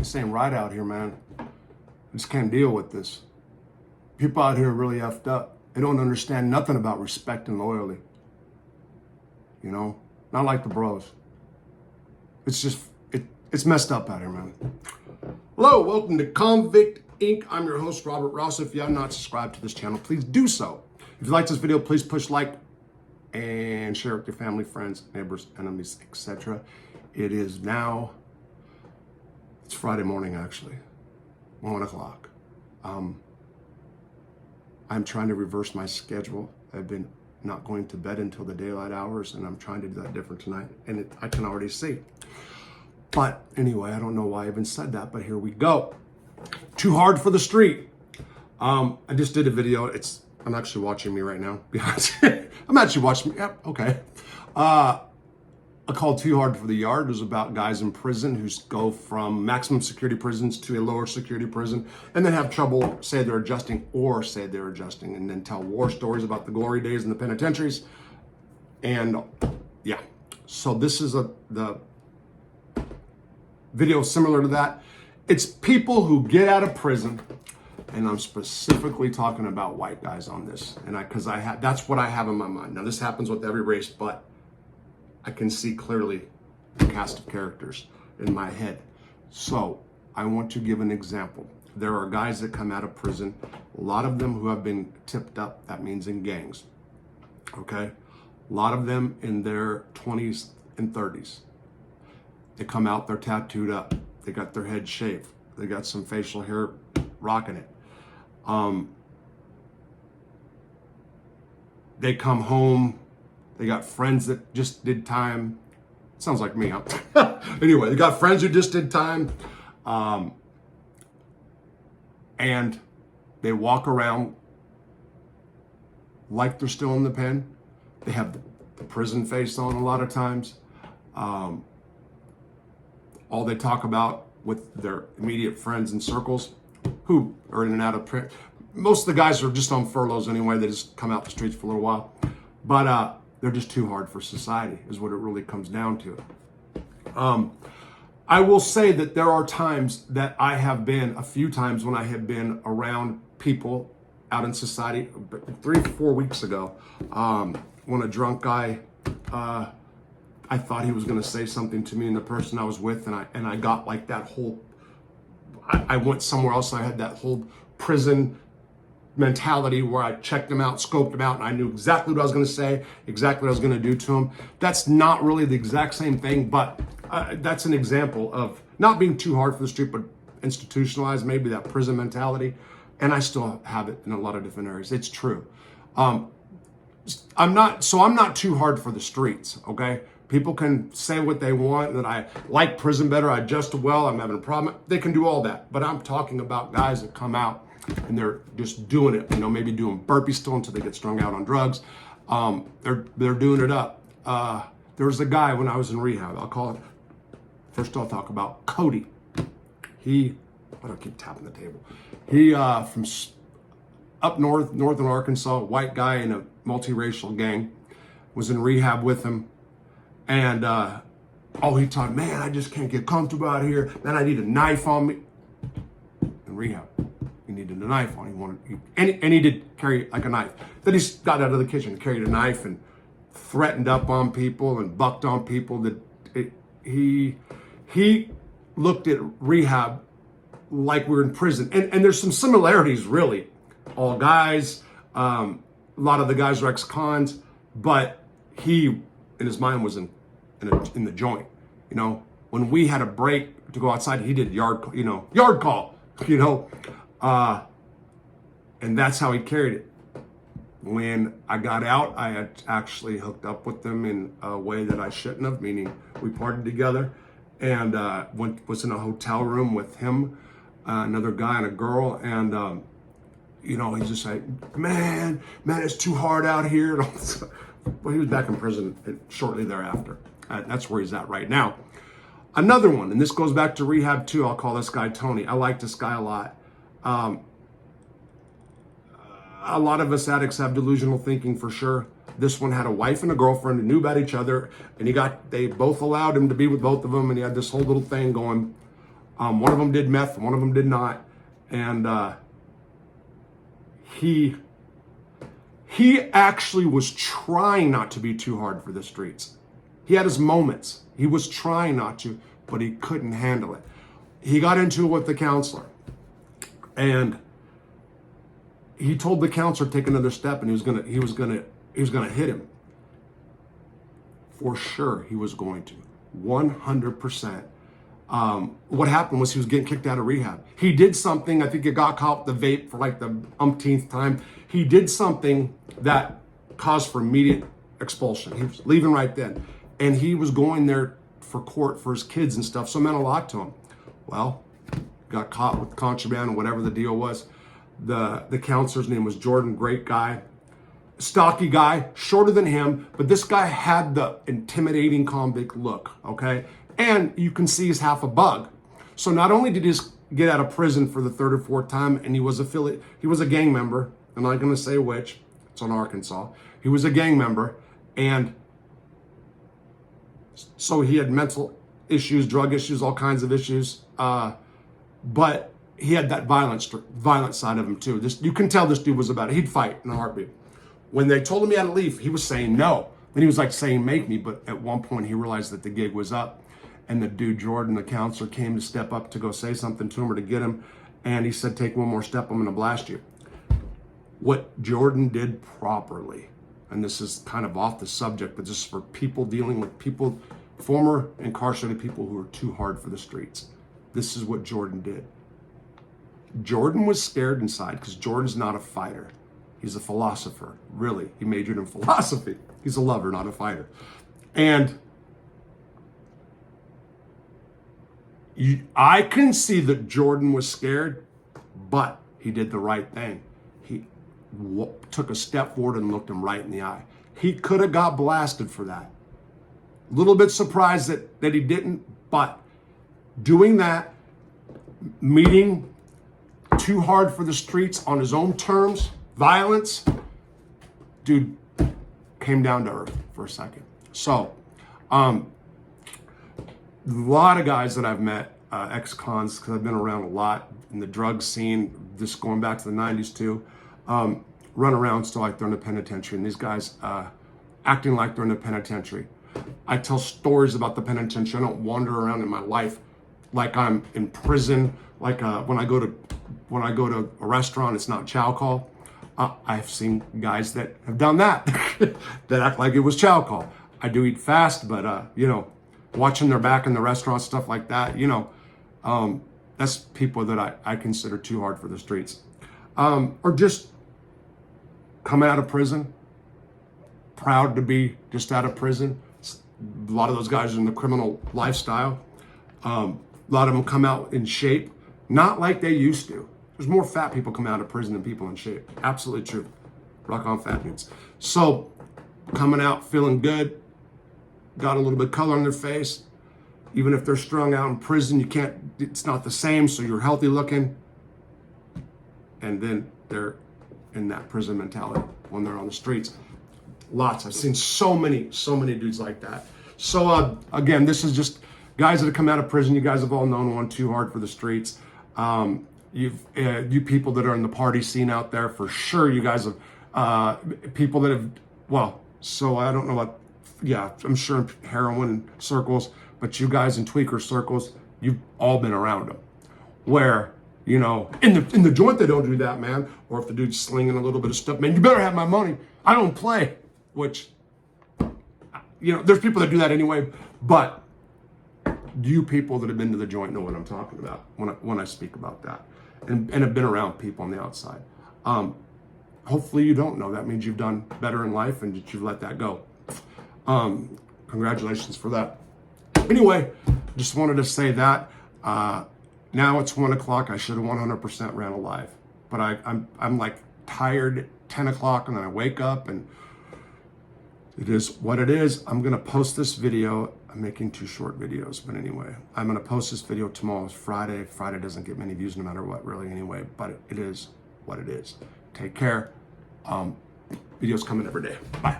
This ain't right out here, man. I just can't deal with this. People out here are really effed up. They don't understand nothing about respect and loyalty. You know, not like the bros. It's just, it's messed up out here, man. Hello, welcome to Convict Inc. I'm your host, Robert Ross. If you have not subscribed to this channel, please do so. If you like this video, please push like and share it with your family, friends, neighbors, enemies, etc. It is now, it's Friday morning actually, 1 o'clock. I'm trying to reverse my schedule. I've been not going to bed until the daylight hours, and I'm trying to do that different tonight, and I can already see. But anyway, I don't know why I even said that, but here we go. Too hard for the street. I just did a video. I'm actually watching me right now. I'm actually watching me. Yep, okay. I called Too Hard for the Yard. It was about guys in prison who go from maximum security prisons to a lower security prison and then have trouble, say they're adjusting, and then tell war stories about the glory days in the penitentiaries. And yeah, so this is the video similar to that. It's people who get out of prison, and I'm specifically talking about white guys on this, and that's what I have in my mind. Now this happens with every race, but I can see clearly the cast of characters in my head. So I want to give an example. There are guys that come out of prison, a lot of them who have been tipped up, that means in gangs, okay? A lot of them in their 20s and 30s. They come out, they're tattooed up, they got their head shaved, they got some facial hair rocking it. They come home, they got friends that just did time. Sounds like me, huh? Anyway, they got friends who just did time. And they walk around like they're still in the pen. They have the prison face on a lot of times. All they talk about with their immediate friends and circles who are in and out of prison. Most of the guys are just on furloughs anyway. They just come out the streets for a little while. But they're just too hard for society is what it really comes down to. I will say that there are times that I have been, a few times when I have been around people out in society, 3 or 4 weeks ago, when a drunk guy, I thought he was going to say something to me and the person I was with, and I got like that whole, I went somewhere else, I had that whole prison mentality where I checked him out, scoped him out, and I knew exactly what I was going to say, exactly what I was going to do to him. That's not really the exact same thing, but that's an example of not being too hard for the street, but institutionalized, maybe that prison mentality. And I still have it in a lot of different areas. It's true. I'm not too hard for the streets, okay? People can say what they want, that I like prison better, I adjust well, I'm having a problem. They can do all that. But I'm talking about guys that come out and they're just doing it, maybe doing burpees still until they get strung out on drugs. They're doing it up. There was a guy when I was in rehab, first I'll talk about Cody. I don't keep tapping the table. He, from up northern Arkansas, white guy in a multiracial gang, was in rehab with him. And, he thought, man, I just can't get comfortable out here. Man, I need a knife on me. In rehab, he needed a knife on him. And he did carry like a knife. Then he got out of the kitchen, carried a knife, and threatened up on people and bucked on people. He looked at rehab like we're in prison. And there's some similarities, really. All guys, a lot of the guys are ex-cons, but he, in his mind, was in the joint. When we had a break to go outside, he did yard call, and that's how he carried it. When I got out, I had actually hooked up with them in a way that I shouldn't have, meaning we partied together, and was in a hotel room with him, another guy and a girl, and he's just like, man, it's too hard out here. Well, he was back in prison shortly thereafter. That's where he's at right now. Another one, and this goes back to rehab too. I'll call this guy Tony. I like this guy a lot. A lot of us addicts have delusional thinking for sure. This one had a wife and a girlfriend who knew about each other, and they both allowed him to be with both of them, and he had this whole little thing going. One of them did meth, one of them did not. And he actually was trying not to be too hard for the streets. He had his moments. He was trying not to, but he couldn't handle it. He got into it with the counselor, and he told the counselor to take another step, and he was gonna hit him. For sure, he was going to, 100%. What happened was he was getting kicked out of rehab. He did something. I think he got caught with the vape for like the umpteenth time. He did something that caused for immediate expulsion. He was leaving right then, and he was going there for court for his kids and stuff. So it meant a lot to him. Well, got caught with contraband or whatever the deal was. The counselor's name was Jordan. Great guy, stocky guy, shorter than him, but this guy had the intimidating convict look. Okay, and you can see he's half a bug. So not only did he get out of prison for the third or fourth time, and he was a gang member. I'm not going to say which. It's in Arkansas. He was a gang member, and so he had mental issues, drug issues, all kinds of issues. But he had that violent side of him too. You can tell this dude was about it. He'd fight in a heartbeat. When they told him he had to leave, he was saying no. Then he was like saying make me. But at one point he realized that the gig was up, and the dude Jordan, the counselor, came to step up to go say something to him or to get him, and he said, "Take one more step, I'm going to blast you." What Jordan did properly, and this is kind of off the subject, but this is for people dealing with people, former incarcerated people who are too hard for the streets. This is what Jordan did. Jordan was scared inside because Jordan's not a fighter. He's a philosopher, really. He majored in philosophy. He's a lover, not a fighter. And I can see that Jordan was scared, but he did the right thing. He took a step forward and looked him right in the eye. He could have got blasted for that. A little bit surprised that he didn't, but doing that, meeting too hard for the streets on his own terms, violence, dude came down to earth for a second. So, a lot of guys that I've met, ex-cons, because I've been around a lot in the drug scene, just going back to the 90s too, run around still like they're in the penitentiary, and these guys acting like they're in the penitentiary. I tell stories about the penitentiary. I don't wander around in my life like I'm in prison. Like when I go to a restaurant, it's not chow call. I've seen guys that have done that, that act like it was chow call. I do eat fast, but watching their back in the restaurant, stuff like that, that's people that I consider too hard for the streets. Or just coming out of prison, proud to be just out of prison. A lot of those guys are in the criminal lifestyle. A lot of them come out in shape, not like they used to. There's more fat people come out of prison than people in shape. Absolutely true. Rock on, fat dudes. So coming out feeling good, got a little bit of color on their face. Even if they're strung out in prison, it's not the same, so you're healthy looking. And then they're in that prison mentality when they're on the streets. Lots. I've seen so many dudes like that. So again, this is just guys that have come out of prison. You guys have all known one too hard for the streets. You people that are in the party scene out there, for sure. You guys have people that have, so I don't know what, I'm sure in heroin circles, but you guys in tweaker circles, you've all been around them. Where, in the joint, they don't do that, man. Or if the dude's slinging a little bit of stuff, man, you better have my money. I don't play. Which, there's people that do that anyway. But you people that have been to the joint know what I'm talking about when I speak about that, and have been around people on the outside. Hopefully you don't know. That means you've done better in life and that you've let that go. Congratulations for that. Anyway, just wanted to say that. Now it's 1 o'clock. I should have 100% ran alive, but I'm like tired at 10 o'clock, and then I wake up, and it is what it is. I'm gonna post this video. I'm making 2 short videos, but anyway, I'm gonna post this video tomorrow. It's Friday. Friday doesn't get many views no matter what, really, anyway, but it is what it is. Take care. Videos coming every day. Bye.